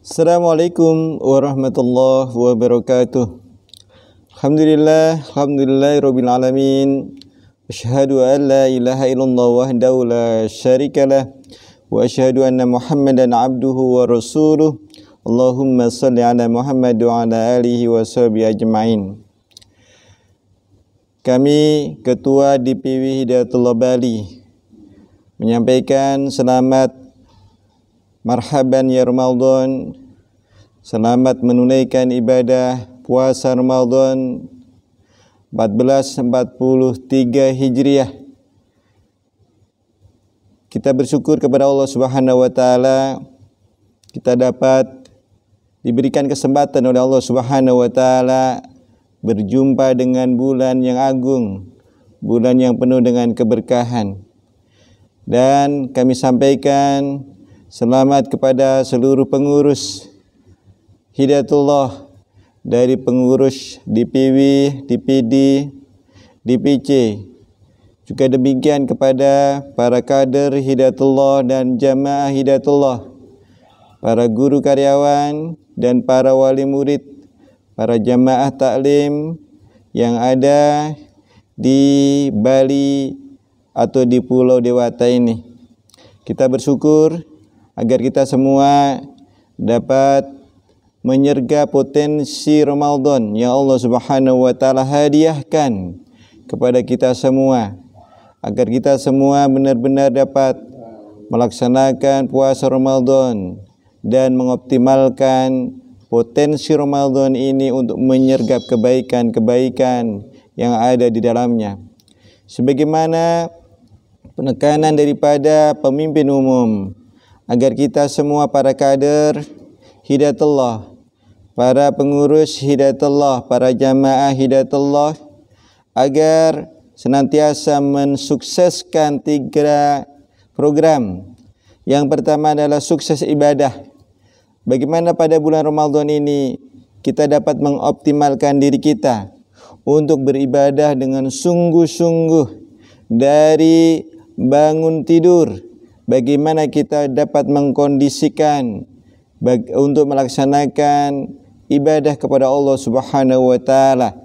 Assalamualaikum warahmatullahi wabarakatuh. Alhamdulillahirabbil alamin. Asyhadu an la ilaha illallah wahdahu la syarikalah wa asyhadu anna Muhammadan abduhu wa rasuluh. Allahumma shalli ala Muhammad wa ala alihi wa sahbihi ajmain. Kami Ketua DPW Hidayatullah Bali menyampaikan selamat marhaban ya Ramadan. Selamat menunaikan ibadah puasa Ramadan 1443 Hijriah. Kita bersyukur kepada Allah Subhanahu wa taala kita dapat diberikan kesempatan oleh Allah Subhanahu wa taala berjumpa dengan bulan yang agung, bulan yang penuh dengan keberkahan. Dan kami sampaikan selamat kepada seluruh pengurus Hidayatullah, dari pengurus DPW, DPD, DPC. Juga demikian kepada para kader Hidayatullah dan jamaah Hidayatullah, para guru karyawan dan para wali murid, para jamaah taklim yang ada di Bali atau di Pulau Dewata ini. Kita bersyukur agar kita semua dapat menyergap potensi Ramadan yang Allah Subhanahu wa taala hadiahkan kepada kita semua, agar kita semua benar-benar dapat melaksanakan puasa Ramadan dan mengoptimalkan potensi Ramadan ini untuk menyergap kebaikan-kebaikan yang ada di dalamnya. Sebagaimana penekanan daripada pemimpin umum agar kita semua para kader Hidayatullah, para pengurus Hidayatullah, para jamaah Hidayatullah agar senantiasa mensukseskan 3 program. Yang pertama adalah sukses ibadah. Bagaimana pada bulan Ramadan ini kita dapat mengoptimalkan diri kita untuk beribadah dengan sungguh-sungguh dari bangun tidur. Bagaimana kita dapat mengkondisikan untuk melaksanakan ibadah kepada Allah Subhanahu wa taala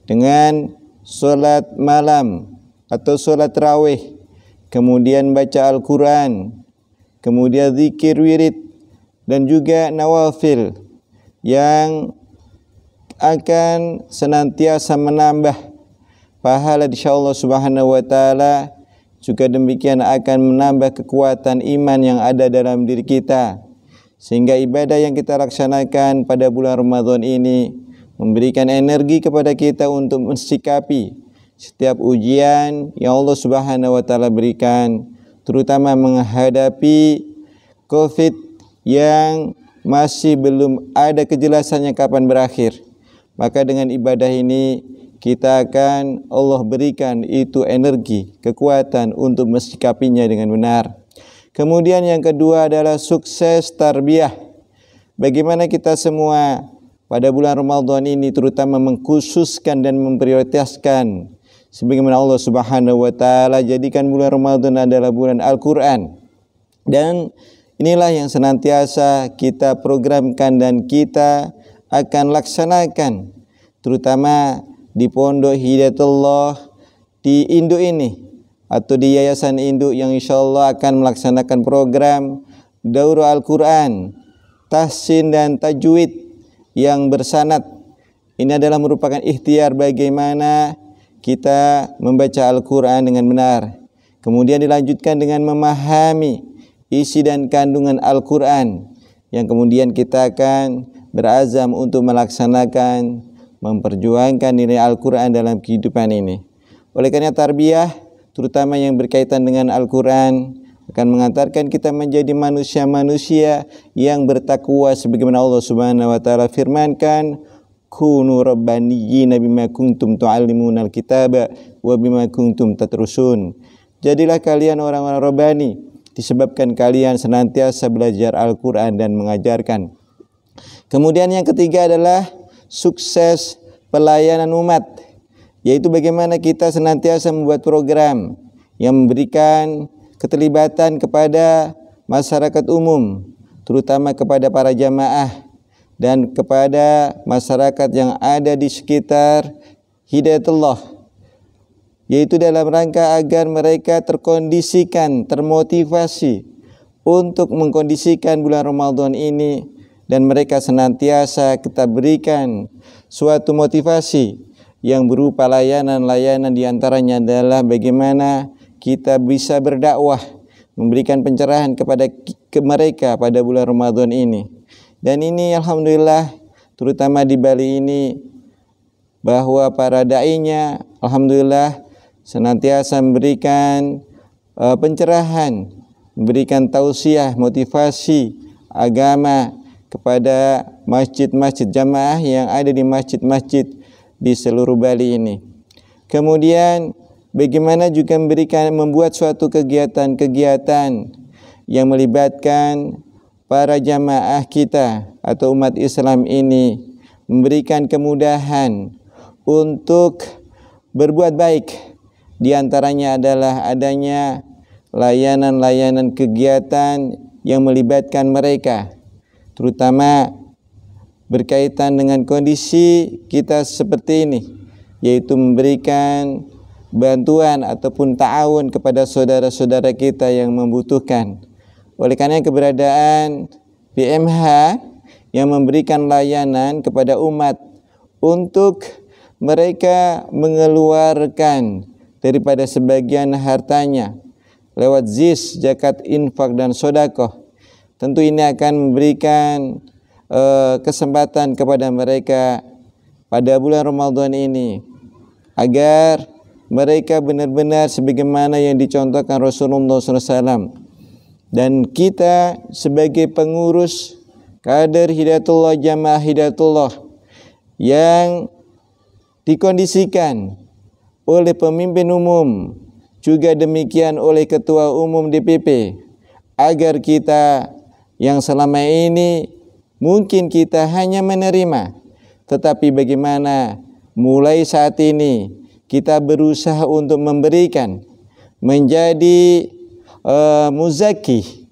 dengan solat malam atau solat tarawih, kemudian baca Al-Quran, kemudian zikir wirid dan juga nawafil yang akan senantiasa menambah pahala insyaallah Subhanahu wa taala. Juga demikian akan menambah kekuatan iman yang ada dalam diri kita, sehingga ibadah yang kita laksanakan pada bulan Ramadan ini memberikan energi kepada kita untuk mensikapi setiap ujian yang Allah Subhanahu wa taala berikan, terutama menghadapi Covid yang masih belum ada kejelasannya kapan berakhir. Maka dengan ibadah ini kita akan Allah berikan itu energi, kekuatan untuk mensikapinya dengan benar. Kemudian yang kedua adalah sukses tarbiyah. Bagaimana kita semua pada bulan Ramadan ini terutama mengkhususkan dan memprioritaskan sebagaimana Allah Subhanahu wa taala jadikan bulan Ramadan adalah bulan Al-Qur'an. Dan inilah yang senantiasa kita programkan dan kita akan laksanakan, terutama di Pondok Hidayatullah di Induk ini atau di Yayasan Induk yang insyaallah akan melaksanakan program Daurah Al-Quran, Tahsin dan Tajwid yang bersanad. Ini adalah merupakan ikhtiar bagaimana kita membaca Al-Quran dengan benar. Kemudian dilanjutkan dengan memahami isi dan kandungan Al-Quran, yang kemudian kita akan berazam untuk melaksanakan, memperjuangkan nilai Al-Quran dalam kehidupan ini. Oleh karena tarbiyah, terutama yang berkaitan dengan Al-Quran, akan mengantarkan kita menjadi manusia-manusia yang bertakwa sebagaimana Allah Subhanahu wa taala firmankan, kunu rabbaniyina bima kuntum tu'allimunal kitaba wa bima kuntum tatrusun. Jadilah kalian orang-orang rabbani disebabkan kalian senantiasa belajar Al-Quran dan mengajarkan. Kemudian yang ketiga adalah sukses pelayanan umat, yaitu bagaimana kita senantiasa membuat program yang memberikan keterlibatan kepada masyarakat umum, terutama kepada para jamaah dan kepada masyarakat yang ada di sekitar Hidayatullah, yaitu dalam rangka agar mereka terkondisikan, termotivasi untuk mengkondisikan bulan Ramadan ini, dan mereka senantiasa kita berikan suatu motivasi yang berupa layanan-layanan, diantaranya adalah bagaimana kita bisa berdakwah, memberikan pencerahan kepada mereka pada bulan Ramadan ini. Dan ini alhamdulillah, terutama di Bali ini, bahwa para da'inya alhamdulillah senantiasa memberikan pencerahan, memberikan tausiah, motivasi agama kepada masjid-masjid jamaah yang ada di masjid-masjid di seluruh Bali ini. Kemudian bagaimana juga membuat suatu kegiatan-kegiatan yang melibatkan para jamaah kita atau umat Islam ini, memberikan kemudahan untuk berbuat baik. Di antaranya adalah adanya layanan-layanan kegiatan yang melibatkan mereka, terutama berkaitan dengan kondisi kita seperti ini, yaitu memberikan bantuan ataupun ta'awun kepada saudara-saudara kita yang membutuhkan. Oleh karena keberadaan PMH yang memberikan layanan kepada umat untuk mereka mengeluarkan daripada sebagian hartanya lewat zis, zakat, infak, dan sodakoh, tentu ini akan memberikan kesempatan kepada mereka pada bulan Ramadan ini agar mereka benar-benar sebagaimana yang dicontohkan Rasulullah SAW. Dan kita sebagai pengurus kader Hidayatullah, jamaah Hidayatullah yang dikondisikan oleh pemimpin umum, juga demikian oleh ketua umum DPP, agar kita yang selama ini mungkin kita hanya menerima, tetapi bagaimana mulai saat ini kita berusaha untuk memberikan, menjadi muzaki,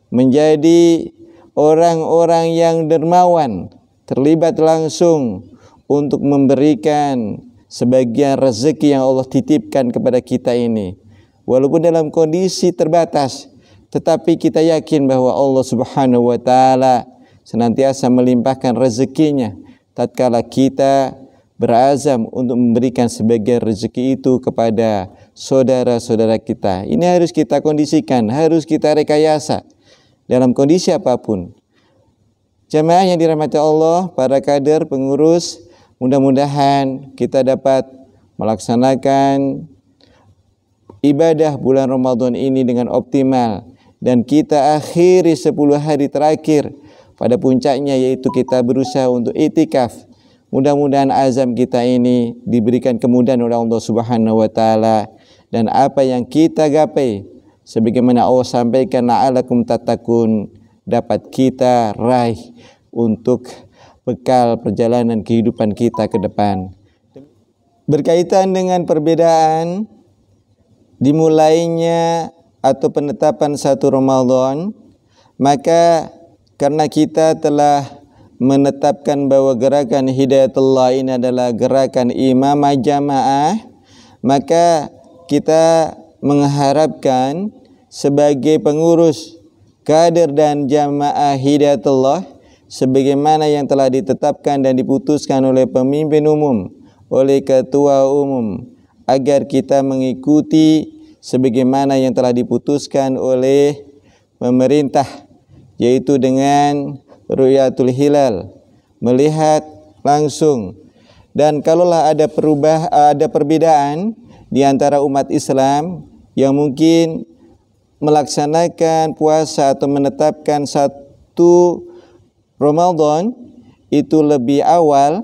menjadi orang-orang yang dermawan, terlibat langsung untuk memberikan sebagian rezeki yang Allah titipkan kepada kita ini. Walaupun dalam kondisi terbatas, tetapi kita yakin bahwa Allah Subhanahu wa Ta'ala senantiasa melimpahkan rezekinya tatkala kita berazam untuk memberikan sebagian rezeki itu kepada saudara-saudara kita. Ini harus kita kondisikan, harus kita rekayasa dalam kondisi apapun. Jamaah yang dirahmati Allah, para kader, pengurus, mudah-mudahan kita dapat melaksanakan ibadah bulan Ramadan ini dengan optimal, dan kita akhiri 10 hari terakhir pada puncaknya, yaitu kita berusaha untuk itikaf. Mudah-mudahan azam kita ini diberikan kemudahan oleh Allah Subhanahu wa Ta'ala, dan apa yang kita gapai sebagaimana Allah sampaikan, la'alakum tattaqun, dapat kita raih untuk bekal perjalanan kehidupan kita ke depan. Berkaitan dengan perbedaan dimulainya atau penetapan 1 Ramadan, maka karena kita telah menetapkan bahwa gerakan Hidayatullah ini adalah gerakan imamah jamaah, maka kita mengharapkan sebagai pengurus kader dan jamaah Hidayatullah, sebagaimana yang telah ditetapkan dan diputuskan oleh pemimpin umum, oleh ketua umum, agar kita mengikuti sebagaimana yang telah diputuskan oleh pemerintah, yaitu dengan ru'yatul hilal, melihat langsung. Dan kalaulah ada perbedaan di antara umat Islam yang mungkin melaksanakan puasa atau menetapkan 1 Ramadan itu lebih awal,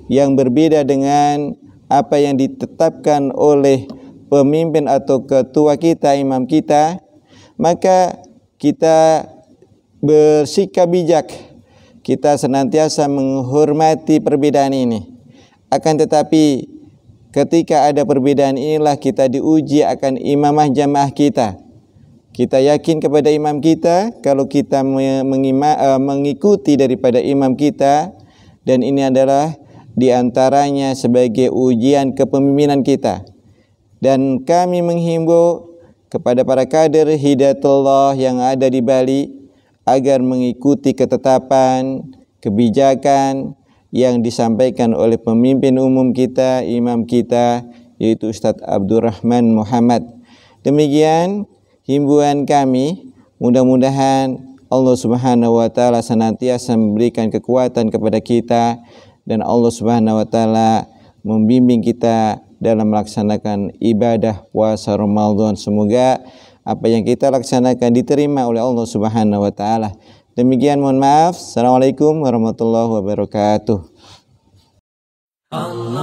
yang berbeda dengan apa yang ditetapkan oleh pemimpin atau ketua kita, imam kita, maka kita bersikap bijak, kita senantiasa menghormati perbedaan ini. Akan tetapi ketika ada perbedaan inilah kita diuji akan imamah jamaah kita. Kita yakin kepada imam kita, kalau kita mengikuti daripada imam kita, dan ini adalah diantaranya sebagai ujian kepemimpinan kita. Dan kami menghimbau kepada para kader Hidayatullah yang ada di Bali agar mengikuti ketetapan, kebijakan yang disampaikan oleh pemimpin umum kita, imam kita, yaitu Ustadz Abdurrahman Muhammad. Demikian himbauan kami, mudah-mudahan Allah Subhanahu wa taala senantiasa memberikan kekuatan kepada kita dan Allah Subhanahu wa taala membimbing kita dalam melaksanakan ibadah puasa Ramadan. Semoga apa yang kita laksanakan diterima oleh Allah Subhanahu wa taala. Demikian, mohon maaf. Assalamualaikum warahmatullahi wabarakatuh. Allah